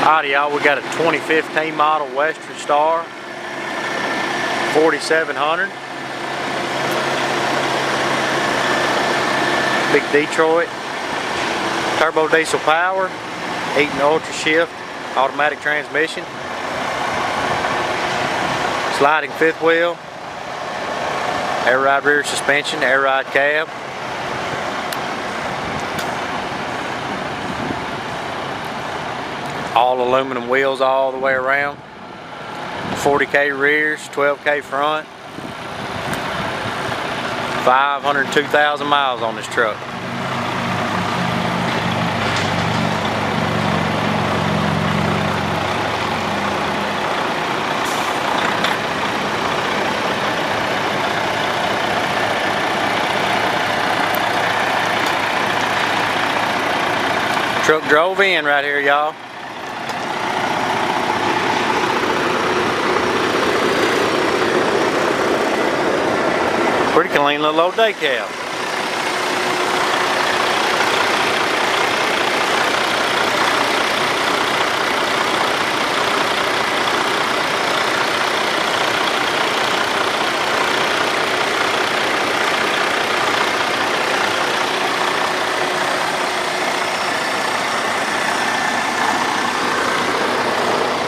Alright y'all, we got a 2015 model Western Star 4700. Big Detroit. Turbo diesel power. EATON ULTRASHIFT automatic transmission. Sliding fifth wheel. Air ride rear suspension, air ride cab. All aluminum wheels all the way around. 40K rears, 12K front. 502,000 miles on this truck. Truck drove in right here, y'all. Pretty clean little old DAYCAB.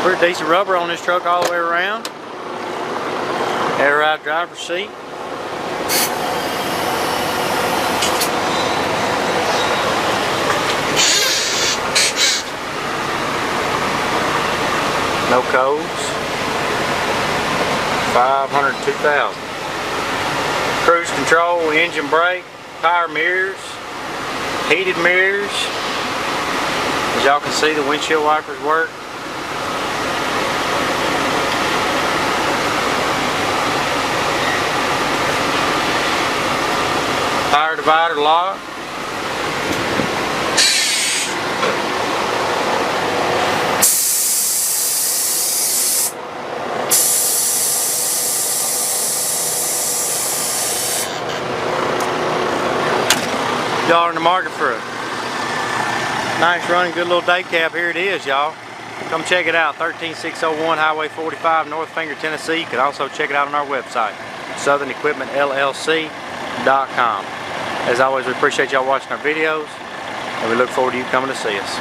Pretty decent rubber on this truck all the way around. Air ride driver's seat. No codes. 502,000. Cruise control, engine brake, power mirrors, heated mirrors. As y'all can see, the windshield wipers work. Power divider lock. Y'all are in the market for a nice running good little DAYCAB, here it is, y'all. Come check it out, 13601 Highway 45, North Finger, Tennessee. You can also check it out on our website, SouthernEquipmentLLC.com. As always, we appreciate y'all watching our videos, and we look forward to you coming to see us.